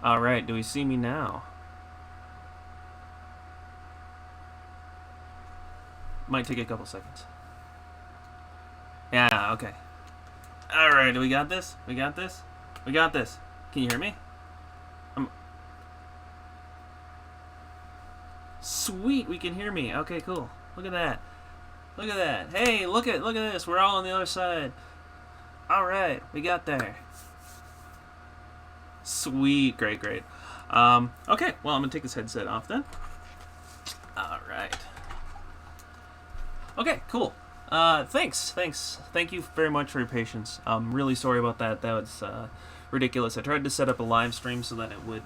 Alright, do we see me now? Might take a couple seconds. Yeah, okay. Alright, we got this? We got this? We got this. Can you hear me? I'm... Sweet, we can hear me. Okay, cool. Look at that. Look at that. Hey, look at this. We're all on the other side. Alright, we got there. Sweet, great, great. Okay, well, I'm gonna take this headset off then. Alright. Okay, cool. Thanks. Thank you very much for your patience. I'm really sorry about that. That was ridiculous. I tried to set up a live stream so that it would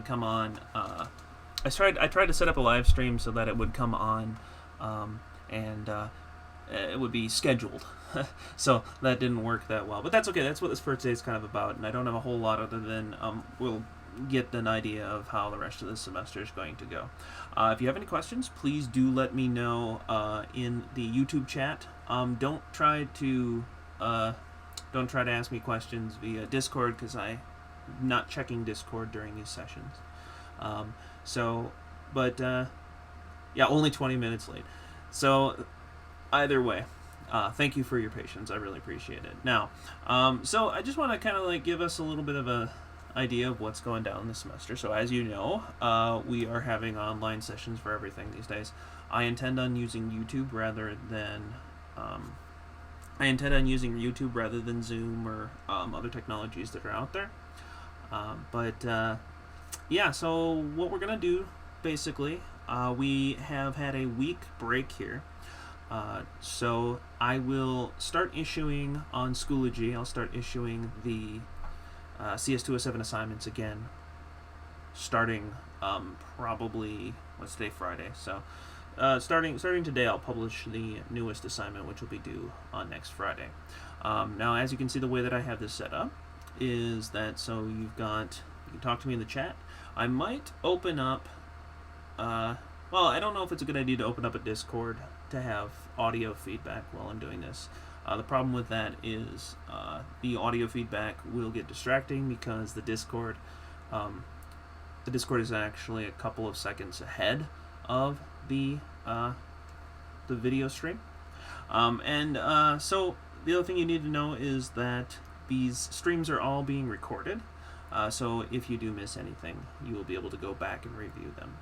come on. I tried to set up a live stream so that it would come on, and it would be scheduled. So that didn't work that well, but that's okay. That's what this first day is kind of about, and I don't have a whole lot other than we'll get an idea of how the rest of the semester is going to go. If you have any questions, please do let me know in the YouTube chat. Don't try to ask me questions via Discord because I'm not checking Discord during these sessions. Yeah, only 20 minutes late. So either way, thank you for your patience. I really appreciate it. Now, so I just want to kind of give us a little bit of a idea of what's going down this semester. So as you know, we are having online sessions for everything these days. I intend on using YouTube rather than Zoom or other technologies that are out there. Yeah, so what we're gonna do basically, we have had a week break here. So I will start issuing on Schoology. I'll start issuing the CS207 assignments again, starting probably, what's today, Friday. So starting today, I'll publish the newest assignment, which will be due on next Friday. Now, as you can see, the way that I have this set up is that you can talk to me in the chat. I might open up. Well, I don't know if it's a good idea to open up a Discord to have audio feedback while I'm doing this. The problem with that is the audio feedback will get distracting because the Discord is actually a couple of seconds ahead of the video stream. So the other thing you need to know is that these streams are all being recorded. So if you do miss anything, you will be able to go back and review them.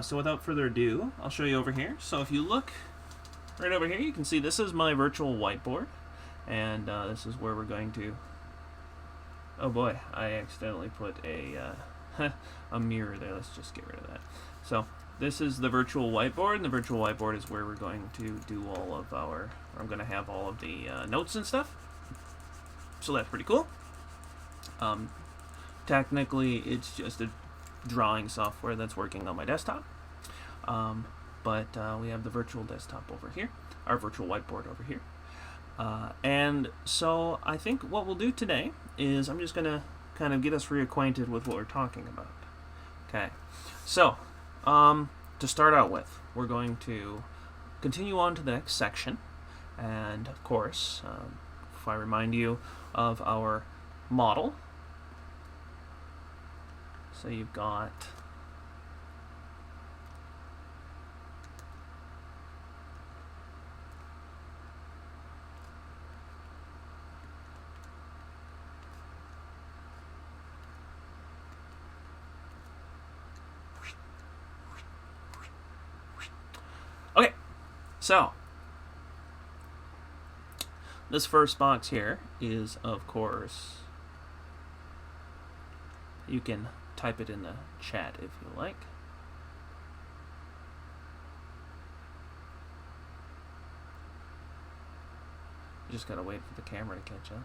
So without further ado, I'll show you over here. So if you look right over here, you can see this is my virtual whiteboard, and this is where we're going to... Oh boy, I accidentally put a a mirror there. Let's just get rid of that. So this is the virtual whiteboard, and the virtual whiteboard is where we're going to do all of our... I'm going to have all of the notes and stuff. So that's pretty cool. Technically, it's just a drawing software that's working on my desktop. But we have the virtual desktop over here, our virtual whiteboard over here. And so I think what we'll do today is I'm just going to kind of get us reacquainted with what we're talking about. Okay, so to start out with, we're going to continue on to the next section. And of course, if I remind you of our model, so you've got okay, so this first box here is, of course, you can type it in the chat if you like. You just gotta wait for the camera to catch up.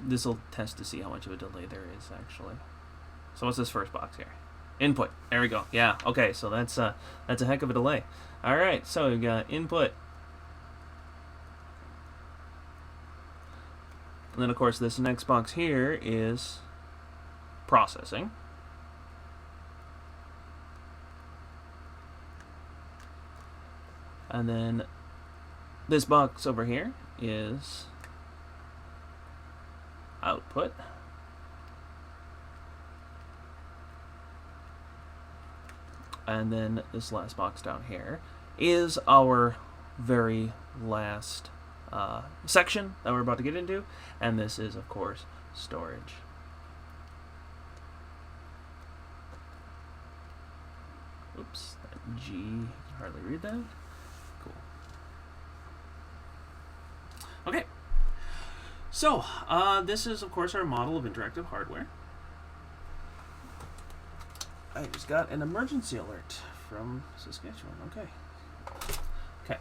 This will test to see how much of a delay there is actually. So what's this first box here? Input. There we go. Yeah. Okay. So that's a heck of a delay. All right. So we've got input, and then of course this next box here is processing. And then this box over here is output. And then this last box down here is our very last section that we're about to get into. And this is, of course, storage. Oops, that G, you can hardly read that. Cool. Okay. So, this is, of course, our model of interactive hardware. I just got an emergency alert from Saskatchewan. Okay. Okay.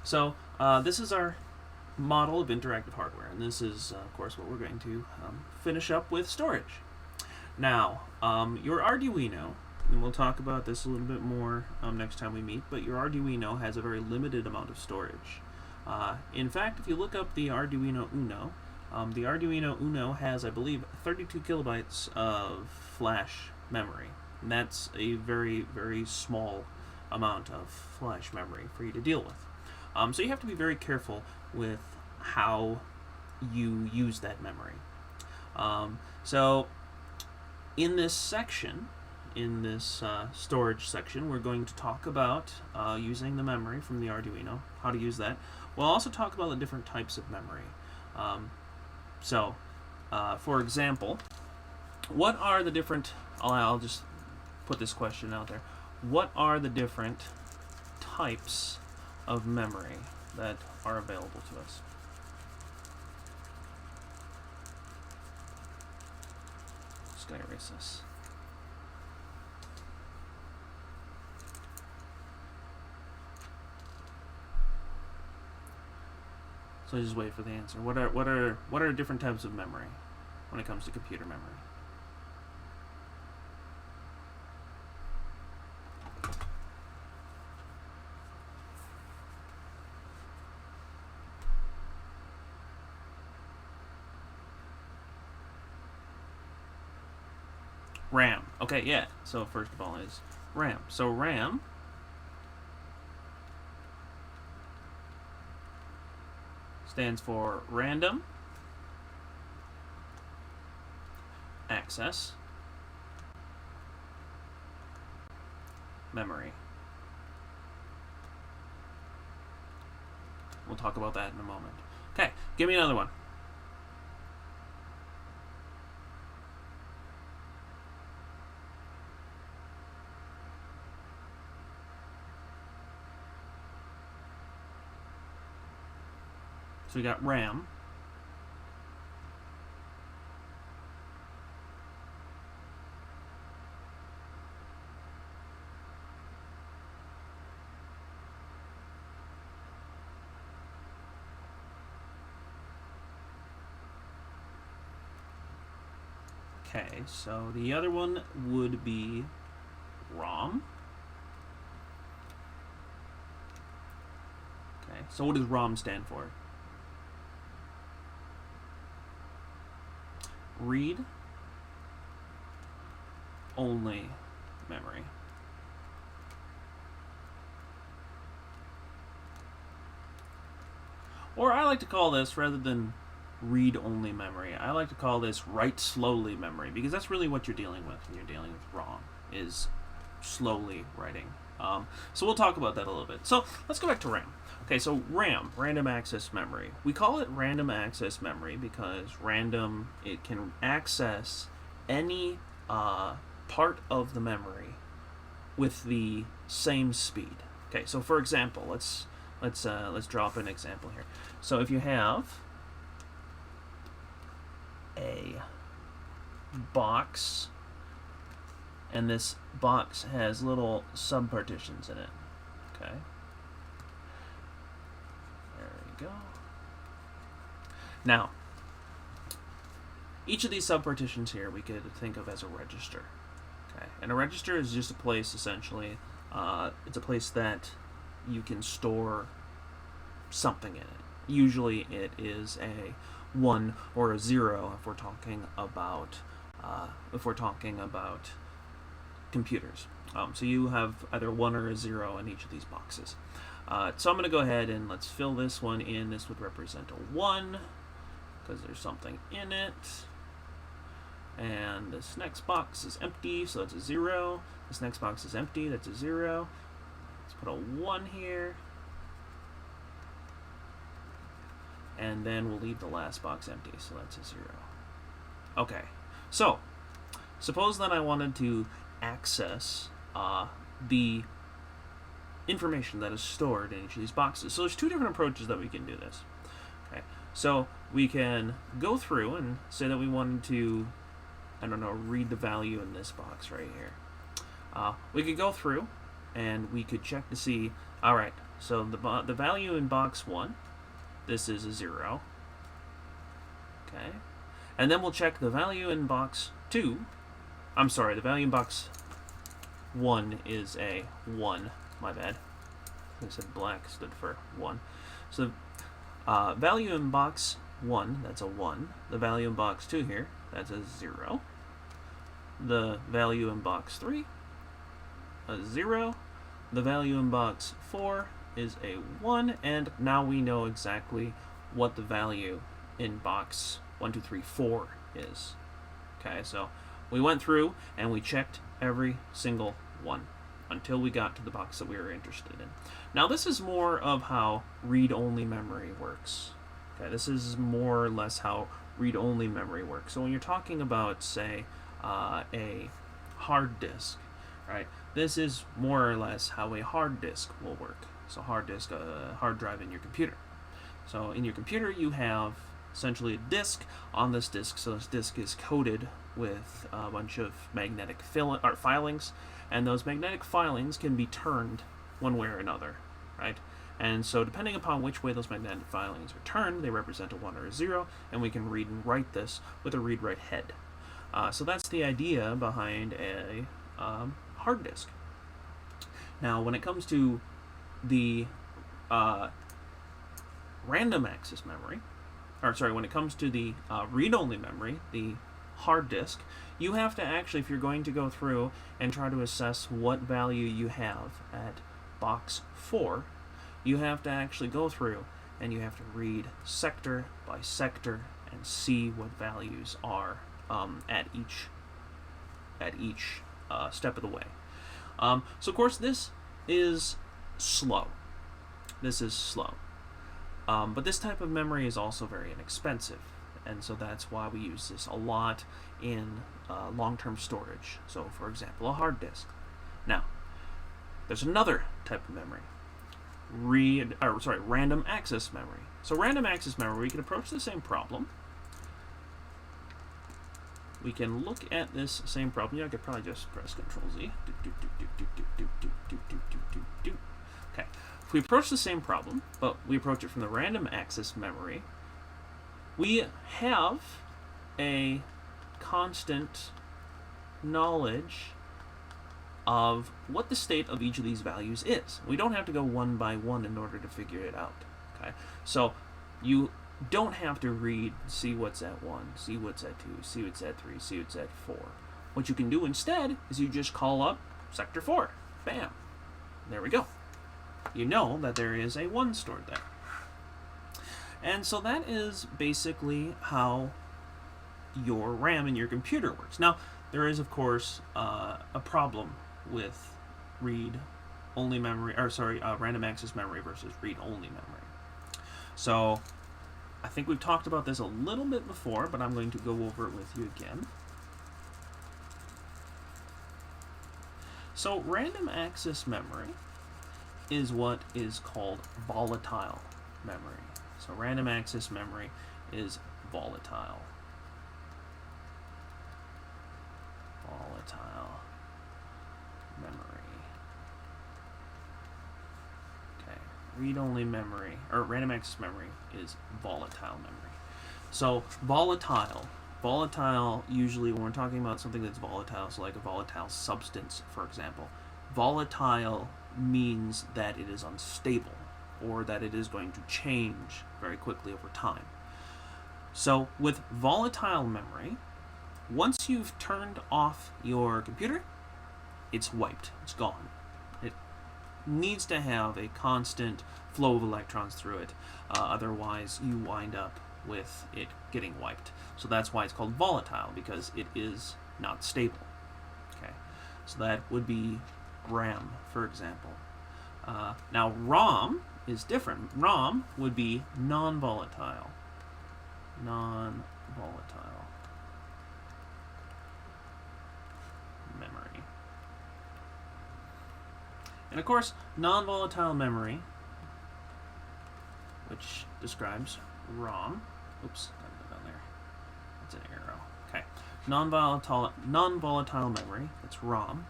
So, this is our model of interactive hardware, and this is, of course, what we're going to finish up with storage. Now, your Arduino, and we'll talk about this a little bit more next time we meet, but your Arduino has a very limited amount of storage. In fact, if you look up the Arduino Uno has, I believe, 32 kilobytes of flash memory. And that's a very, very small amount of flash memory for you to deal with. So you have to be very careful with how you use that memory. So in this section, in this storage section, we're going to talk about using the memory from the Arduino, how to use that. We'll also talk about the different types of memory. For example, what are the different, I'll just put this question out there. What are the different types of memory that are available to us? Just going to erase this. So I just wait for the answer. What are different types of memory when it comes to computer memory? RAM. Okay, yeah. So first of all is RAM. So RAM stands for random access memory. We'll talk about that in a moment. Okay, give me another one. So we got RAM. Okay, so the other one would be ROM. Okay, so what does ROM stand for? Read only memory. Or I like to call this, rather than read only memory, I like to call this write slowly memory, because that's really what you're dealing with when you're dealing with ROM, is slowly writing. So we'll talk about that a little bit. So let's go back to RAM. Okay, so RAM, random access memory. We call it random access memory because random, it can access any part of the memory with the same speed. Okay, so for example, let's drop an example here. So if you have a box, and this box has little subpartitions in it. Okay. There we go. Now, each of these subpartitions here we could think of as a register. Okay. And a register is just a place, essentially, it's a place that you can store something in it. Usually it is a 1 or a 0 if we're talking about computers. So you have either 1 or a 0 in each of these boxes. So I'm going to go ahead and let's fill this one in. This would represent a 1 because there's something in it. And this next box is empty, so that's a 0. This next box is empty, that's a 0. Let's put a 1 here. And then we'll leave the last box empty, so that's a 0. Okay, so suppose that I wanted to access the information that is stored in each of these boxes. So there's two different approaches that we can do this. Okay, so we can go through and say that we wanted to, I don't know, read the value in this box right here. We could go through and we could check to see, all right, so the value in box 1, this is a 0. Okay, and then we'll check the value in box 2. I'm sorry, the value in box 1 is a 1. My bad. I said black stood for 1. So value in box 1, that's a 1. The value in box 2 here, that's a 0. The value in box 3, a 0. The value in box 4 is a 1. And now we know exactly what the value in box 1, 2, 3, 4 is. Okay, so we went through and we checked every single one until we got to the box that we were interested in. Now this is more of how read-only memory works. Okay, this is more or less how read-only memory works. So when you're talking about, say, a hard disk, right? This is more or less how a hard disk will work. So hard disk, hard drive in your computer. So in your computer you have essentially a disk. On this disk, so this disk is coated with a bunch of magnetic filings, and those magnetic filings can be turned one way or another, right? And so depending upon which way those magnetic filings are turned, they represent a 1 or a 0, and we can read and write this with a read-write head. So that's the idea behind a hard disk. Now when it comes to the random access memory, when it comes to the read-only memory, the hard disk, you have to actually, if you're going to go through and try to assess what value you have at box 4, you have to actually go through and you have to read sector by sector and see what values are at each step of the way. So of course this is slow. But this type of memory is also very inexpensive, and so that's why we use this a lot in long-term storage. So for example, a hard disk. Now, there's another type of memory, random access memory. So random access memory, we can approach the same problem. We can look at this same problem. Yeah, I could probably just press Control Z. Okay. If we approach the same problem, but we approach it from the random access memory, we have a constant knowledge of what the state of each of these values is. We don't have to go one by one in order to figure it out. Okay, so you don't have to read, see what's at 1, see what's at 2, see what's at 3, see what's at 4. What you can do instead is you just call up sector 4. Bam. There we go. You know that there is a 1 stored there. And so that is basically how your RAM in your computer works. Now, there is, of course, a problem with read-only memory, random access memory versus read-only memory. So I think we've talked about this a little bit before, but I'm going to go over it with you again. So random access memory is what is called volatile memory. So random access memory is volatile. Volatile memory. Okay, read-only memory, or random access memory is volatile memory. So volatile usually when we're talking about something that's volatile, so like a volatile substance, for example, volatile means that it is unstable or that it is going to change very quickly over time. So with volatile memory, once you've turned off your computer, it's wiped, it's gone. needs to have a constant flow of electrons through it. Otherwise, you wind up with it getting wiped. So that's why it's called volatile, because it is not stable. Okay, so that would be RAM, for example. Now, ROM is different. ROM would be non-volatile. Non-volatile memory. And of course, non-volatile memory, which describes ROM. Oops, gotta go down there. That's an arrow. Okay. Non-volatile memory, that's ROM.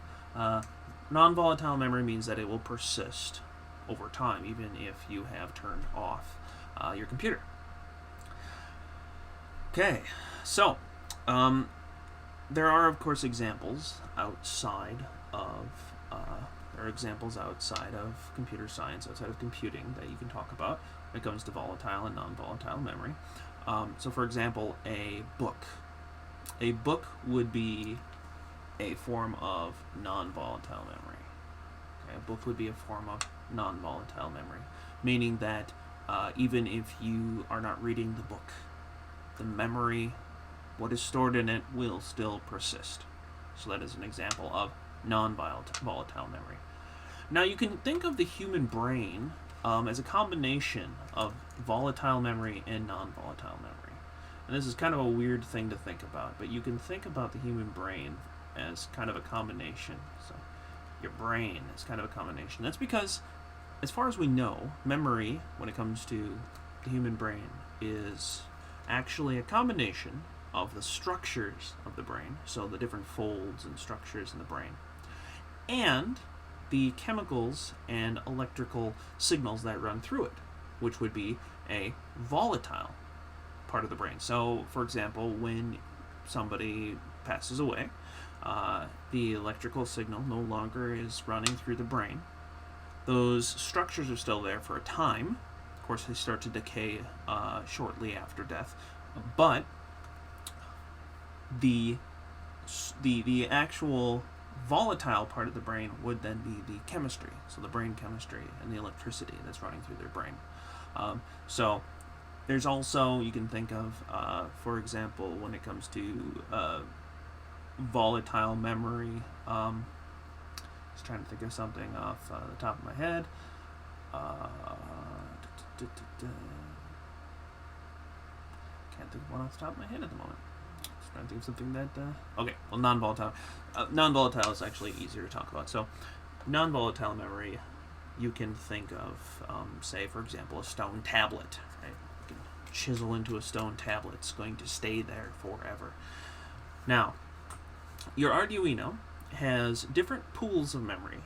Non-volatile memory means that it will persist over time, even if you have turned off your computer. Okay, so there are, of course, examples outside of computer science, outside of computing, that you can talk about when it comes to volatile and non-volatile memory. So, for example, a book. A book would be a form of non-volatile memory. Okay, a book would be a form of non-volatile memory, meaning that even if you are not reading the book, the memory, what is stored in it, will still persist. So that is an example of non-volatile memory. Now, you can think of the human brain as a combination of volatile memory and non-volatile memory. And this is kind of a weird thing to think about, but you can think about the human brain as kind of a combination. So your brain is kind of a combination. That's because, as far as we know, memory, when it comes to the human brain, is actually a combination of the structures of the brain, so the different folds and structures in the brain, and the chemicals and electrical signals that run through it, which would be a volatile part of the brain. So, for example, when somebody passes away, the electrical signal no longer is running through the brain. Those structures are still there for a time. Of course, they start to decay shortly after death, but the actual volatile part of the brain would then be the chemistry, so the brain chemistry and the electricity that's running through their brain. So there's also, you can think of, for example, when it comes to volatile memory, just trying to think of something off the top of my head. Can't think of one off the top of my head at the moment. Just trying to think of something that... okay, well, non-volatile. Non-volatile is actually easier to talk about. So, non-volatile memory, you can think of, say, for example, a stone tablet. Right? You can chisel into a stone tablet. It's going to stay there forever. Now, your Arduino has different pools of memory.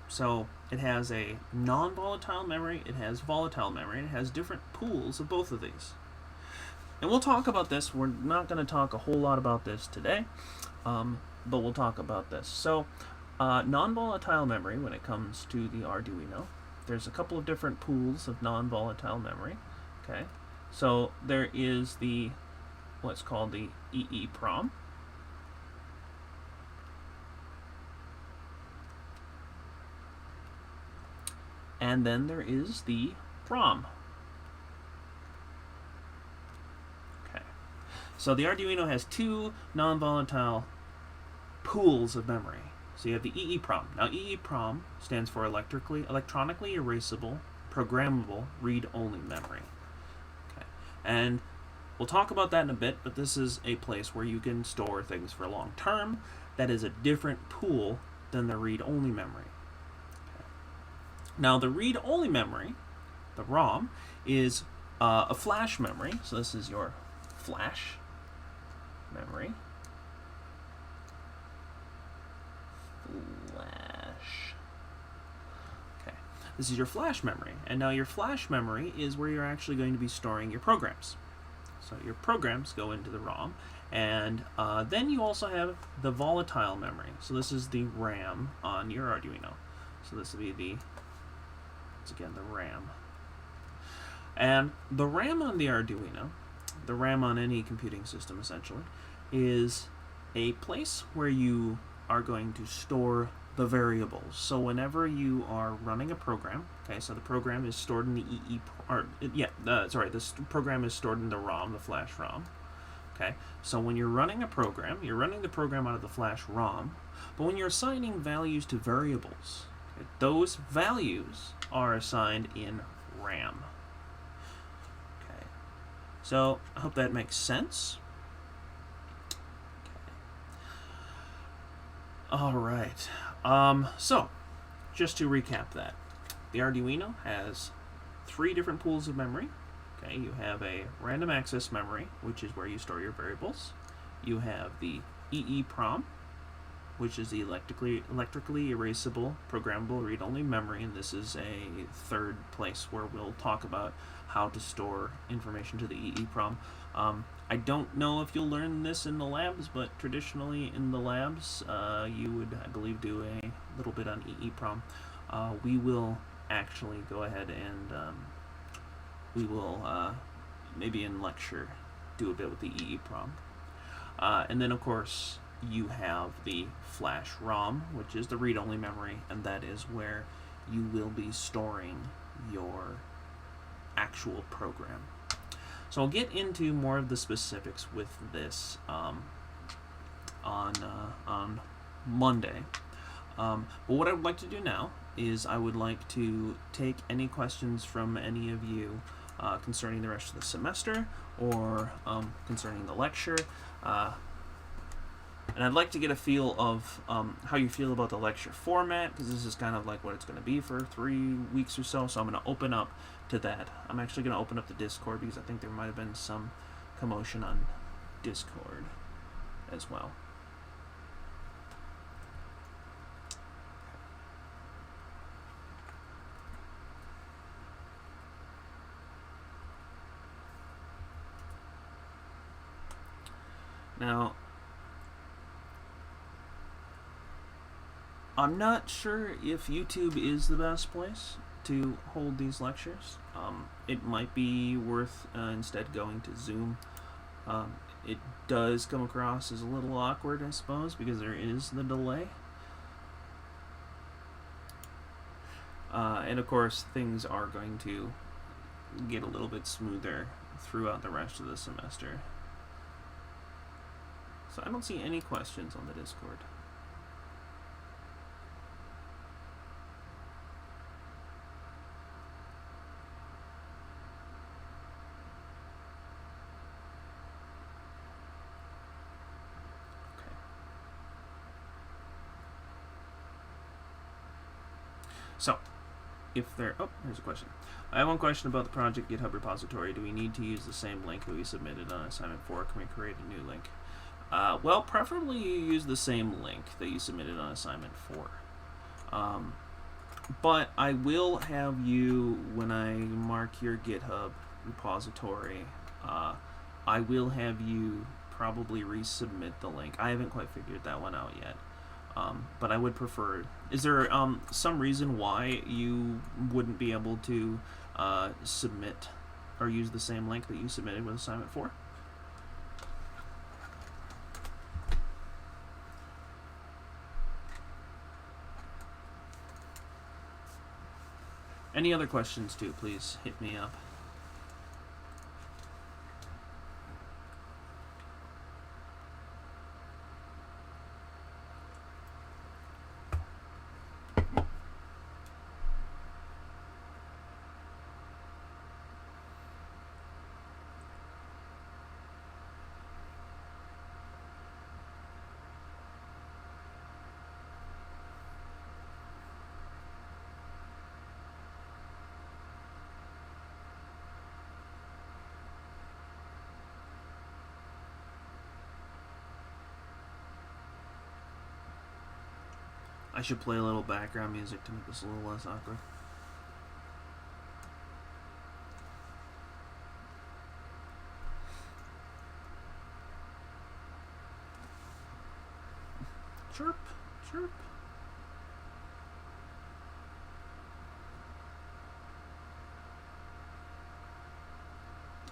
So it has a non-volatile memory, it has volatile memory, and it has different pools of both of these. And we'll talk about this. We're not going to talk a whole lot about this today, but we'll talk about this. So non-volatile memory, when it comes to the Arduino, there's a couple of different pools of non-volatile memory. Okay, so there is what's called the EEPROM. And then there is the ROM. Okay. So the Arduino has two non-volatile pools of memory. So you have the EEPROM. Now EEPROM stands for electronically erasable, programmable, read-only memory. Okay. And we'll talk about that in a bit, but this is a place where you can store things for long term. That is a different pool than the read-only memory. Now, the read-only memory, the ROM, is a flash memory. So this is your flash memory. Flash. Okay. This is your flash memory. And now your flash memory is where you're actually going to be storing your programs. So your programs go into the ROM. And then you also have the volatile memory. So this is the RAM on your Arduino. So this will be again the RAM. And the RAM on the Arduino, the RAM on any computing system essentially, is a place where you are going to store the variables. So whenever you are running a program, okay, so the program is stored in the program is stored in the ROM, the flash ROM. Okay, so when you're running a program, you're running the program out of the flash ROM, but when you're assigning values to variables, okay, those values are assigned in RAM. Okay, so I hope that makes sense. Okay. All right. So, just to recap that, the Arduino has 3 different pools of memory. Okay, you have a random access memory, which is where you store your variables. You have the EEPROM, which is the electrically erasable programmable read-only memory, and this is a third place where we'll talk about how to store information to the EEPROM. I don't know if you'll learn this in the labs, but traditionally in the labs, you would, I believe, do a little bit on EEPROM. We will actually go ahead and we will maybe in lecture do a bit with the EEPROM. And then, of course, you have the flash ROM, which is the read-only memory, and that is where you will be storing your actual program. So I'll get into more of the specifics with this on Monday. But what I would like to do now is I would like to take any questions from any of you concerning the rest of the semester or concerning the lecture. And I'd like to get a feel of how you feel about the lecture format, because this is kind of like what it's going to be for 3 weeks or so. So I'm going to open up to that. I'm actually going to open up the Discord because I think there might have been some commotion on Discord as well. Now, I'm not sure if YouTube is the best place to hold these lectures. It might be worth instead going to Zoom. It does come across as a little awkward, I suppose, because there is the delay. And of course, things are going to get a little bit smoother throughout the rest of the semester. So I don't see any questions on the Discord. So, if there... Oh, here's a question. I have one question about the project GitHub repository. Do we need to use the same link that we submitted on assignment 4? Can we create a new link? Well, preferably you use the same link that you submitted on assignment 4. But I will have you, when I mark your GitHub repository, I will have you probably resubmit the link. I haven't quite figured that one out yet. But I would prefer... Is there some reason why you wouldn't be able to submit or use the same link that you submitted with assignment 4? Any other questions too, please hit me up. I should play a little background music to make this a little less awkward. Chirp, chirp.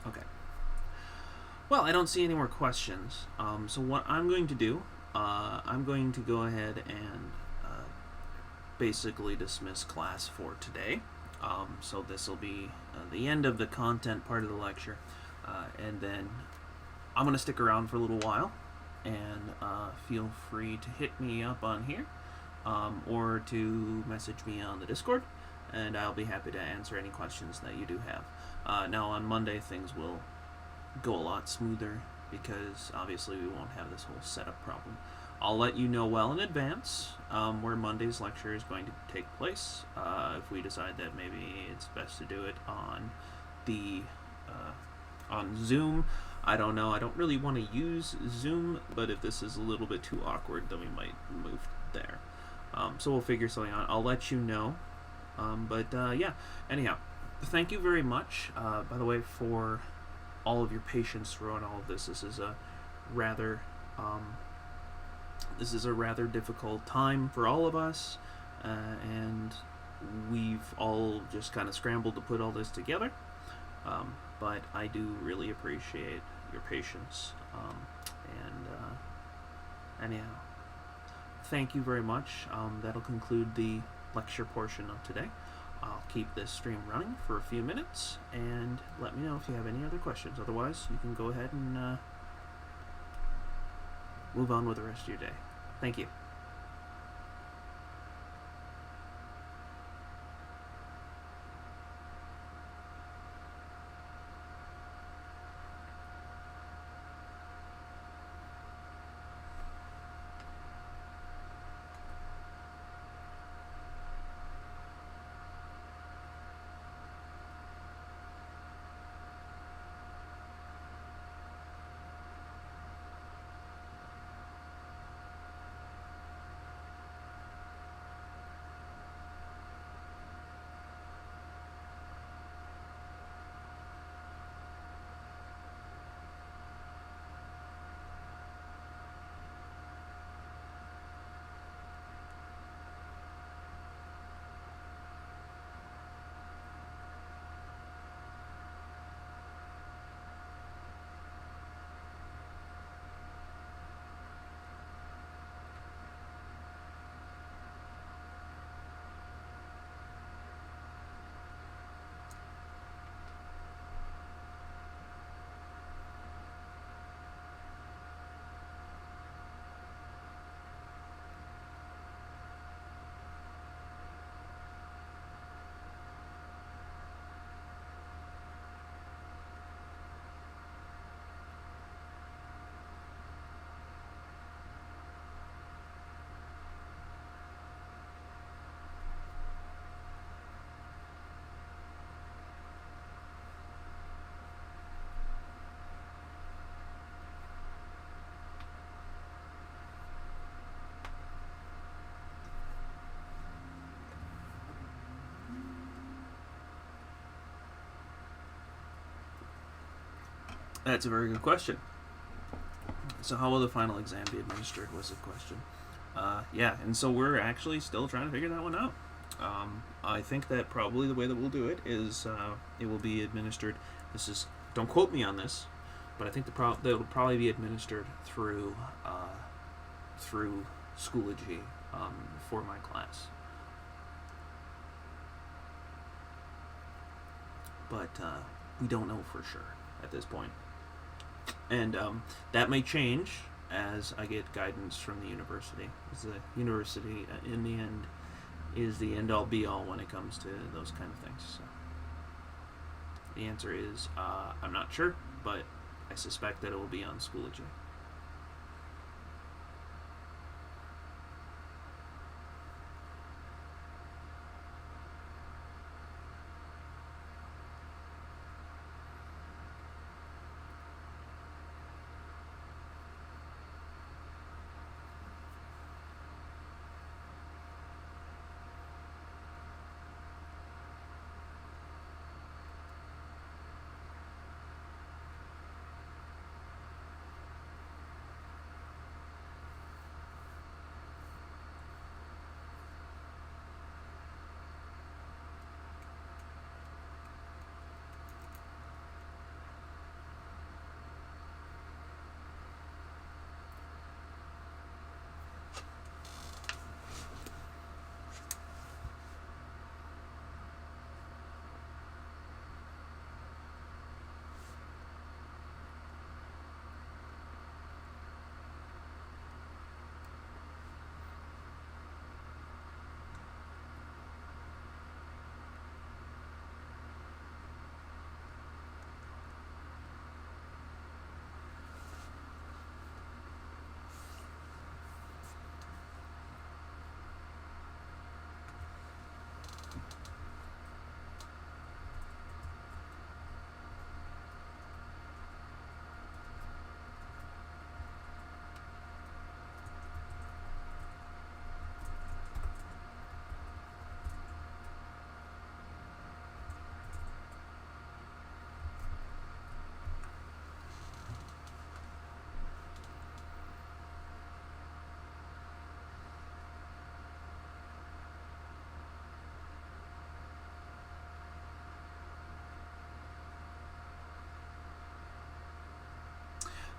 Okay. Well, I don't see any more questions. So what I'm going to do, I'm going to go ahead and basically dismiss class for today. So this will be the end of the content part of the lecture, and then I'm going to stick around for a little while, and feel free to hit me up on here, or to message me on the Discord, and I'll be happy to answer any questions that you do have. Now on Monday things will go a lot smoother because obviously we won't have this whole setup problem. I'll let you know well in advance where Monday's lecture is going to take place. If we decide that maybe it's best to do it on the on Zoom, I don't know. I don't really want to use Zoom, but if this is a little bit too awkward, then we might move there. So we'll figure something out. I'll let you know. Yeah. Anyhow, thank you very much. By the way, for all of your patience throughout all of this. This is a rather difficult time for all of us, and we've all just kind of scrambled to put all this together. But I do really appreciate your patience. Anyhow, thank you very much. That'll conclude the lecture portion of today. I'll keep this stream running for a few minutes, and let me know if you have any other questions. Otherwise, you can go ahead and move on with the rest of your day. Thank you. That's a very good question. So how will the final exam be administered was the question. Yeah, and so we're actually still trying to figure that one out. I think that probably the way that we'll do it is it will be administered. Don't quote me on this, but I think that it'll probably be administered through Schoology for my class. But we don't know for sure at this point. And that may change as I get guidance from the university. Because the university, in the end, is the end-all be-all when it comes to those kind of things. So the answer is I'm not sure, but I suspect that it will be on Schoology.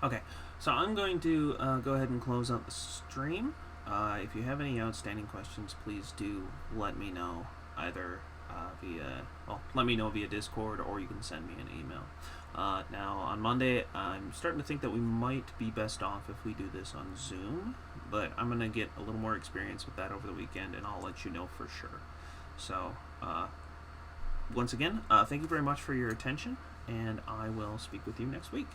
Okay, so I'm going to go ahead and close out the stream. If you have any outstanding questions, please do let me know either let me know via Discord, or you can send me an email. Now, on Monday, I'm starting to think that we might be best off if we do this on Zoom, but I'm going to get a little more experience with that over the weekend, and I'll let you know for sure. So, once again, thank you very much for your attention, and I will speak with you next week.